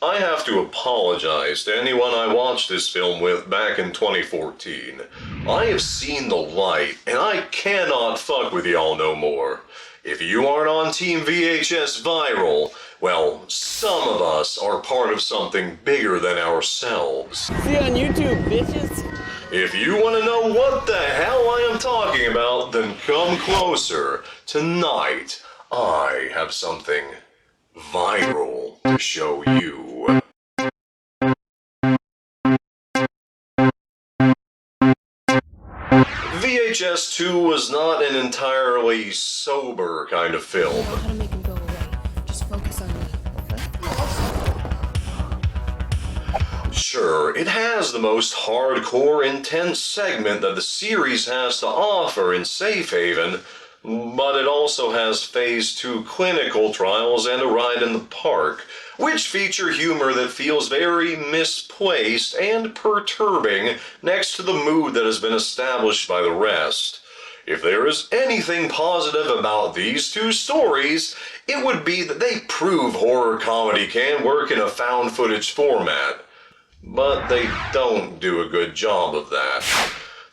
I have to apologize to anyone I watched this film with back in 2014. I have seen the light, and I cannot fuck with y'all no more. If you aren't on Team VHS Viral, well, some of us are part of something bigger than ourselves. See you on YouTube, bitches! If you want to know what the hell I am talking about, then come closer. Tonight, I have something viral to show you. VHS 2 was not an entirely sober kind of film. I know how to make him go away. Just focus on me. Sure, it has the most hardcore, intense segment that the series has to offer in Safe Haven, but it also has Phase 2 clinical trials and a ride in the park, which feature humor that feels very misplaced and perturbing next to the mood that has been established by the rest. If there is anything positive about these two stories, it would be that they prove horror comedy can work in a found footage format. But they don't do a good job of that.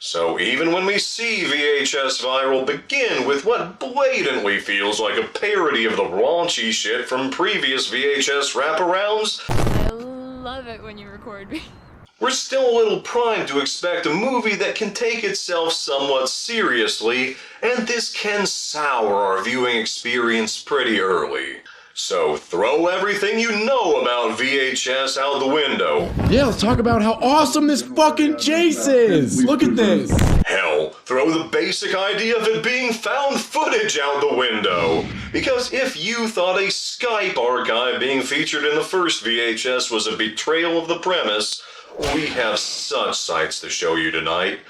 So even when we see VHS Viral begin with what blatantly feels like a parody of the raunchy shit from previous VHS wraparounds, I love it when you record me. we're still a little primed to expect a movie that can take itself somewhat seriously, and this can sour our viewing experience pretty early. So throw everything you know about VHS out the window. Yeah, let's talk about how awesome this fucking chase is! Look at this! Hell, throw the basic idea of it being found footage out the window. Because if you thought a Skype archive being featured in the first VHS was a betrayal of the premise, we have such sights to show you tonight.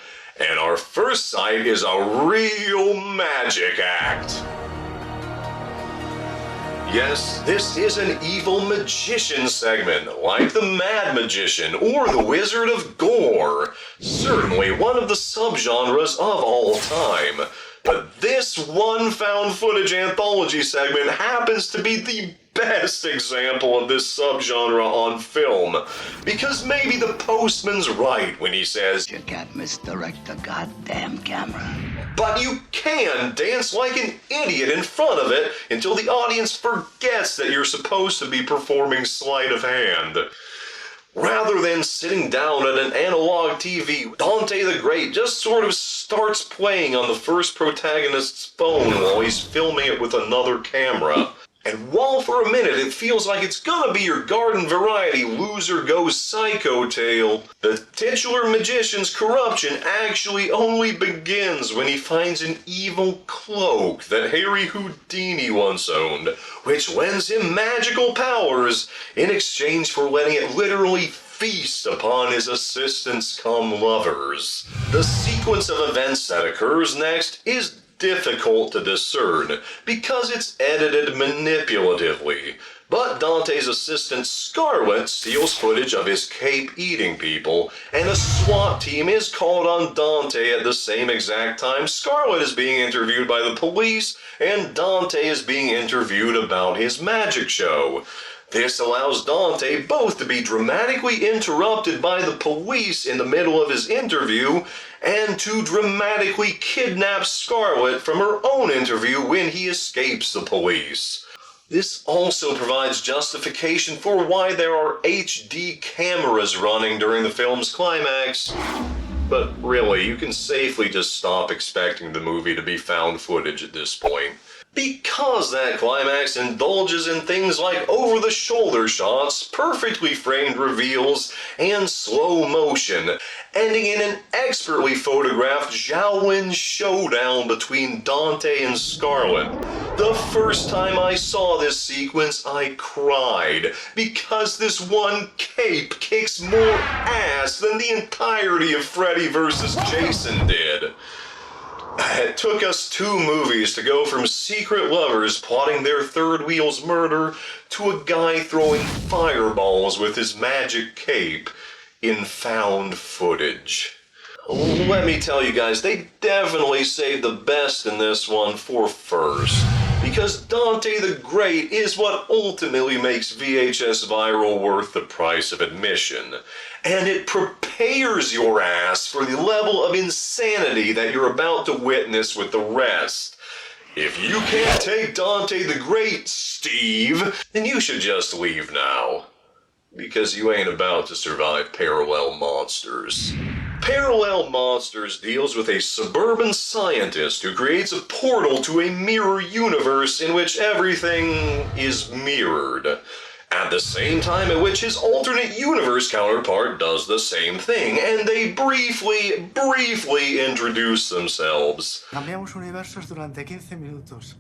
And our first sight is a real magic act. Yes, this is an evil magician segment, like the Mad Magician or the Wizard of Gore. Certainly one of the subgenres of all time. But this one found footage anthology segment happens to be the best example of this subgenre on film. Because maybe the postman's right when he says, "You can't misdirect the goddamn camera." But you can dance like an idiot in front of it until the audience forgets that you're supposed to be performing sleight of hand. Rather than sitting down at an analog TV, Dante the Great just sort of starts playing on the first protagonist's phone while he's filming it with another camera. And while for a minute it feels like it's gonna be your garden variety loser goes psycho tale, the titular magician's corruption actually only begins when he finds an evil cloak that Harry Houdini once owned, which lends him magical powers in exchange for letting it literally feast upon his assistants cum lovers. The sequence of events that occurs next is difficult to discern because it's edited manipulatively, but Dante's assistant Scarlet steals footage of his cape eating people, and a SWAT team is called on Dante at the same exact time Scarlet is being interviewed by the police and Dante is being interviewed about his magic show. This allows Dante both to be dramatically interrupted by the police in the middle of his interview and to dramatically kidnap Scarlet from her own interview when he escapes the police. This also provides justification for why there are HD cameras running during the film's climax. But really, you can safely just stop expecting the movie to be found footage at this point. Because that climax indulges in things like over-the-shoulder shots, perfectly framed reveals, and slow motion, ending in an expertly photographed Shaolin showdown between Dante and Scarlet. The first time I saw this sequence, I cried, because this one cape kicks more ass than the entirety of Freddy vs. Jason did. It took us 2 movies to go from secret lovers plotting their third wheel's murder to a guy throwing fireballs with his magic cape in found footage. Let me tell you guys, they definitely saved the best in this one for first. Because Dante the Great is what ultimately makes VHS Viral worth the price of admission. And it prepares your ass for the level of insanity that you're about to witness with the rest. If you can't take Dante the Great, Steve, then you should just leave now. Because you ain't about to survive Parallel Monsters. Parallel Monsters deals with a suburban scientist who creates a portal to a mirror universe in which everything is mirrored, at the same time at which his alternate universe counterpart does the same thing, and they briefly introduce themselves. Cambiamos universos durante 15 minutos.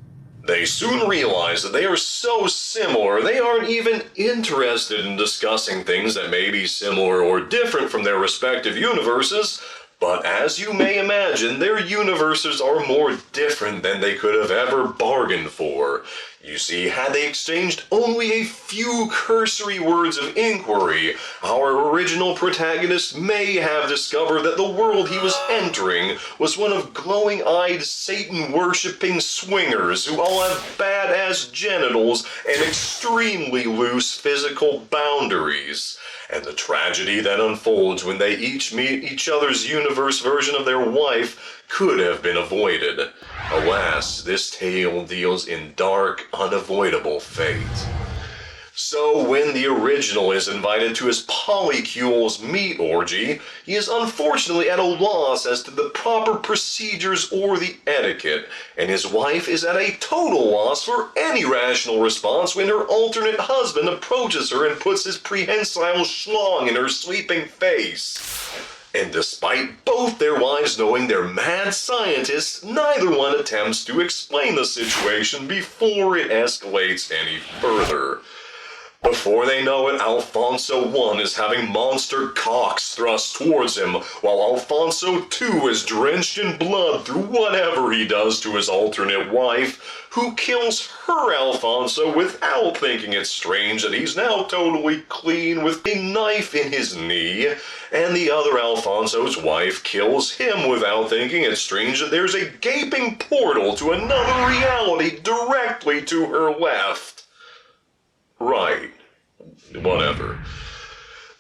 They soon realize that they are so similar, they aren't even interested in discussing things that may be similar or different from their respective universes, but as you may imagine, their universes are more different than they could have ever bargained for. You see, had they exchanged only a few cursory words of inquiry, our original protagonist may have discovered that the world he was entering was one of glowing-eyed, Satan-worshipping swingers who all have badass genitals and extremely loose physical boundaries. And the tragedy that unfolds when they each meet each other's universe version of their wife could have been avoided. Alas, this tale deals in dark, unavoidable fate. So when the original is invited to his polycule's meat orgy, he is unfortunately at a loss as to the proper procedures or the etiquette, and his wife is at a total loss for any rational response when her alternate husband approaches her and puts his prehensile schlong in her sleeping face. And despite both their wives knowing they're mad scientists, neither one attempts to explain the situation before it escalates any further. Before they know it, Alfonso I is having monster cocks thrust towards him, while Alfonso II is drenched in blood through whatever he does to his alternate wife, who kills her Alfonso without thinking it strange that he's now totally clean with a knife in his knee, and the other Alfonso's wife kills him without thinking it strange that there's a gaping portal to another reality directly to her left. Right. Whatever.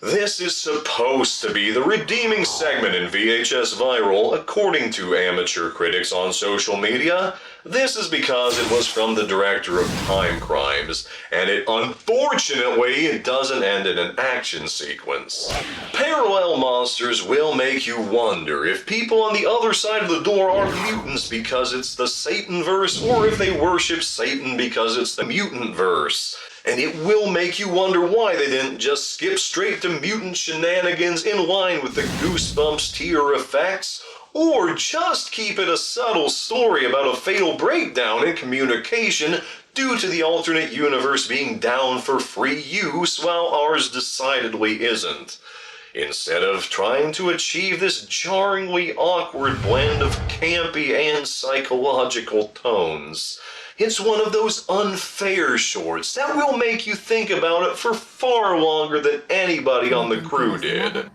This is supposed to be the redeeming segment in VHS Viral, according to amateur critics on social media. This is because it was from the director of Time Crimes, and it unfortunately doesn't end in an action sequence. Parallel Monsters will make you wonder if people on the other side of the door are mutants because it's the Satan-verse, or if they worship Satan because it's the mutant-verse. And it will make you wonder why they didn't just skip straight to mutant shenanigans in line with the Goosebumps tier effects, or just keep it a subtle story about a fatal breakdown in communication due to the alternate universe being down for free use while ours decidedly isn't. Instead of trying to achieve this jarringly awkward blend of campy and psychological tones. It's one of those unfair shorts that will make you think about it for far longer than anybody on the crew did.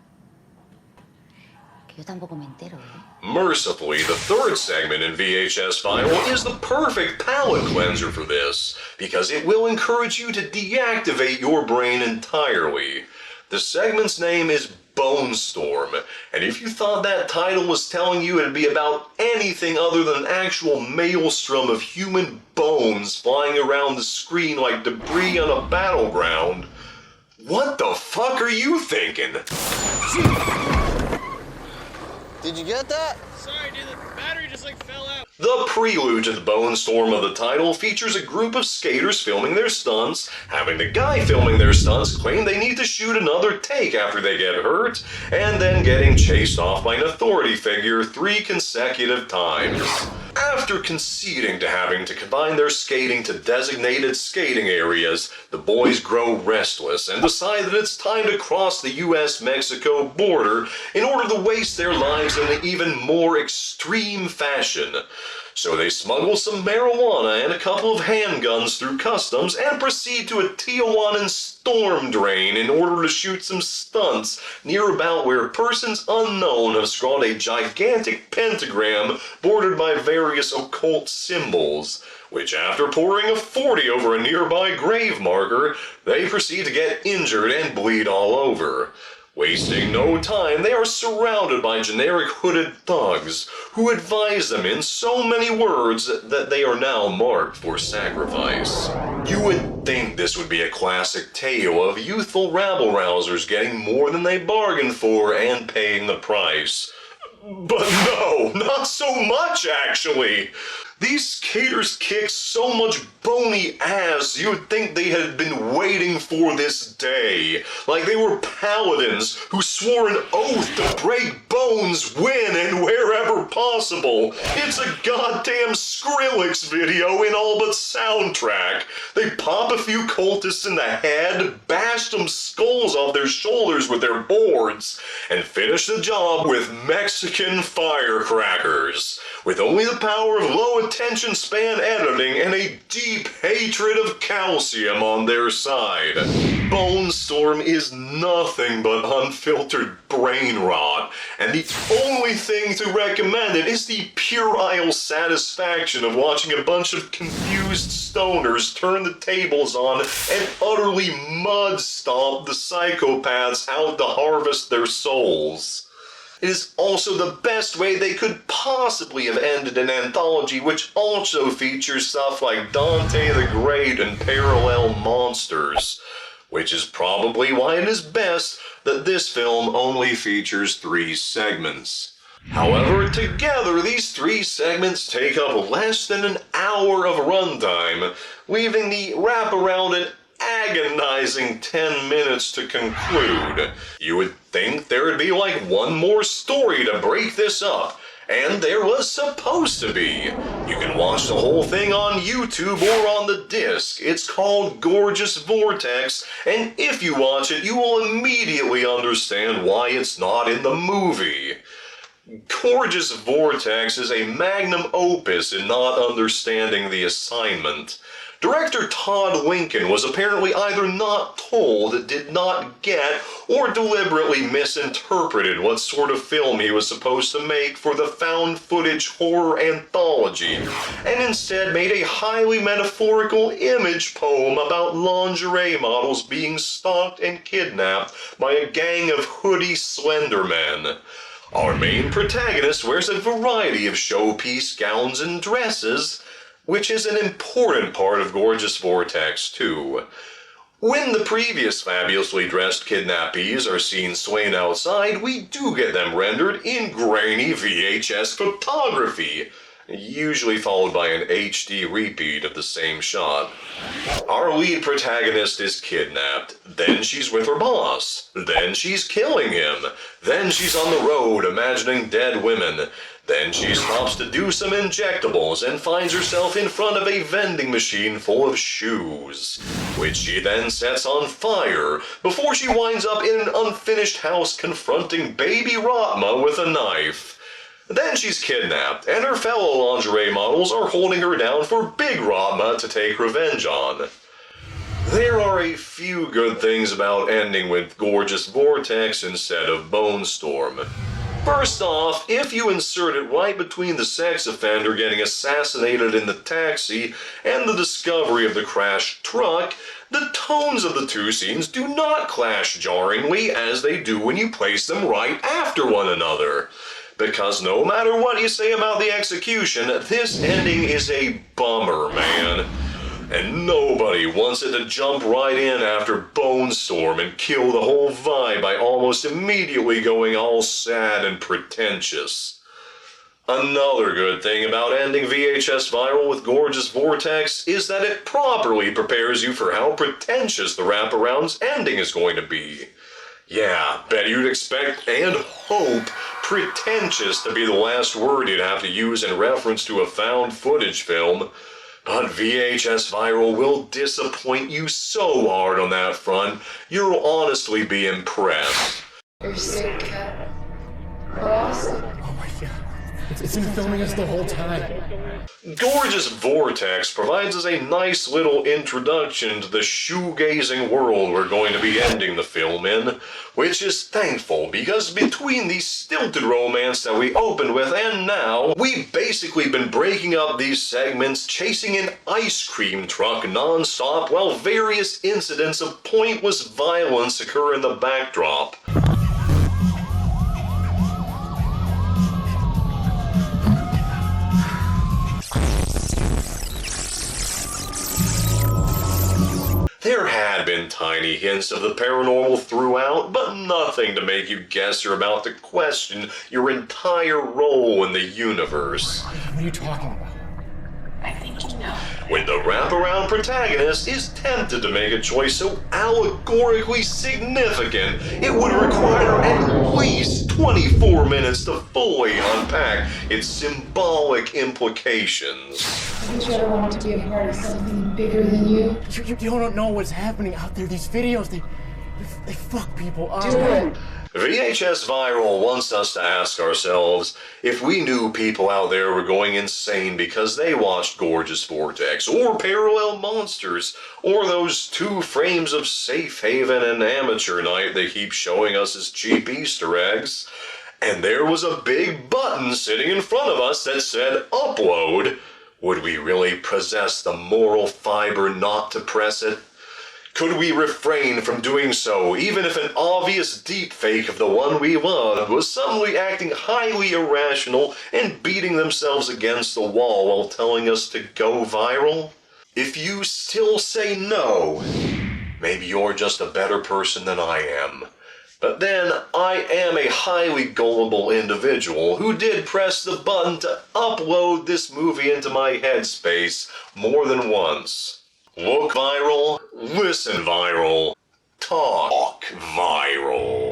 Mercifully, the third segment in VHS Viral is the perfect palate cleanser for this, because it will encourage you to deactivate your brain entirely. The segment's name is Bone Storm, and if you thought that title was telling you it'd be about anything other than an actual maelstrom of human bones flying around the screen like debris on a battleground, what the fuck are you thinking? Did you get that? Sorry, dude, the battery just fell out. The prelude to the Bone Storm of the title features a group of skaters filming their stunts, having the guy filming their stunts claim they need to shoot another take after they get hurt, and then getting chased off by an authority figure 3 consecutive times. After conceding to having to confine their skating to designated skating areas, the boys grow restless and decide that it's time to cross the US-Mexico border in order to waste their lives in an even more extreme fashion. So they smuggle some marijuana and a couple of handguns through customs and proceed to a Tijuanan storm drain in order to shoot some stunts near about where persons unknown have scrawled a gigantic pentagram bordered by various occult symbols, which after pouring a 40 over a nearby grave marker, they proceed to get injured and bleed all over. Wasting no time, they are surrounded by generic hooded thugs who advise them in so many words that they are now marked for sacrifice. You would think this would be a classic tale of youthful rabble-rousers getting more than they bargained for and paying the price. But no, not so much actually. These skaters kick so much bony ass you would think they had been waiting for this day. Like they were paladins who swore an oath to break bones when and wherever possible. It's a goddamn Skrillex video in all but soundtrack. They pop a few cultists in the head, bash some skulls off their shoulders with their boards, and finish the job with Mexican firecrackers. With only the power of low attention span editing and a deep hatred of calcium on their side. Bone Storm is nothing but unfiltered brain rot, and the only thing to recommend it is the puerile satisfaction of watching a bunch of confused stoners turn the tables on and utterly mud stomp the psychopaths out to harvest their souls. It is also the best way they could possibly have ended an anthology which also features stuff like Dante the Great and parallel monsters, which is probably why it is best that this film only features 3 segments. However, together these 3 segments take up less than an hour of runtime, leaving the wraparound an agonizing 10 minutes to conclude. You would think there would be like one more story to break this up, and there was supposed to be. You can watch the whole thing on YouTube or on the disc. It's called Gorgeous Vortex, and if you watch it, you will immediately understand why it's not in the movie. Gorgeous Vortex is a magnum opus in not understanding the assignment. Director Todd Lincoln was apparently either not told, did not get, or deliberately misinterpreted what sort of film he was supposed to make for the found footage horror anthology, and instead made a highly metaphorical image poem about lingerie models being stalked and kidnapped by a gang of hoodie Slendermen. Our main protagonist wears a variety of showpiece gowns and dresses, which is an important part of Gorgeous Vortex, too. When the previous fabulously dressed kidnappees are seen swaying outside, we do get them rendered in grainy VHS photography, usually followed by an HD repeat of the same shot. Our lead protagonist is kidnapped, then she's with her boss, then she's killing him, then she's on the road imagining dead women, then she stops to do some injectables and finds herself in front of a vending machine full of shoes, which she then sets on fire before she winds up in an unfinished house confronting baby Ratma with a knife. Then she's kidnapped, and her fellow lingerie models are holding her down for Big Ratma to take revenge on. There are a few good things about ending with Gorgeous Vortex instead of Bone Storm. First off, if you insert it right between the sex offender getting assassinated in the taxi and the discovery of the crashed truck, the tones of the 2 scenes do not clash jarringly as they do when you place them right after one another. Because no matter what you say about the execution, this ending is a bummer, man. And nobody wants it to jump right in after Bone Storm and kill the whole vibe by almost immediately going all sad and pretentious. Another good thing about ending VHS Viral with Gorgeous Vortex is that it properly prepares you for how pretentious the wraparound's ending is going to be. Yeah, bet you'd expect and hope pretentious to be the last word you'd have to use in reference to a found footage film. But VHS Viral will disappoint you so hard on that front, you'll honestly be impressed. You're sick, cat. Awesome. Oh my god. It's been filming us the whole time. Gorgeous Vortex provides us a nice little introduction to the shoegazing world we're going to be ending the film in, which is thankful because between the stilted romance that we opened with and now, we've basically been breaking up these segments chasing an ice cream truck non-stop while various incidents of pointless violence occur in the backdrop. There had been tiny hints of the paranormal throughout, but nothing to make you guess you're about to question your entire role in the universe. What are you talking about? When the wraparound protagonist is tempted to make a choice so allegorically significant, it would require at least 24 minutes to fully unpack its symbolic implications. Haven't you ever wanted to be a part of something bigger than you? You don't know what's happening out there. These videos, they fuck people up. Do it. VHS Viral wants us to ask ourselves if we knew people out there were going insane because they watched Gorgeous Vortex, or Parallel Monsters, or those 2 frames of Safe Haven and Amateur Night they keep showing us as cheap Easter eggs, and there was a big button sitting in front of us that said upload, would we really possess the moral fiber not to press it? Could we refrain from doing so, even if an obvious deepfake of the one we loved was suddenly acting highly irrational and beating themselves against the wall while telling us to go viral? If you still say no, maybe you're just a better person than I am. But then, I am a highly gullible individual who did press the button to upload this movie into my headspace more than once. Look viral, listen viral, talk viral.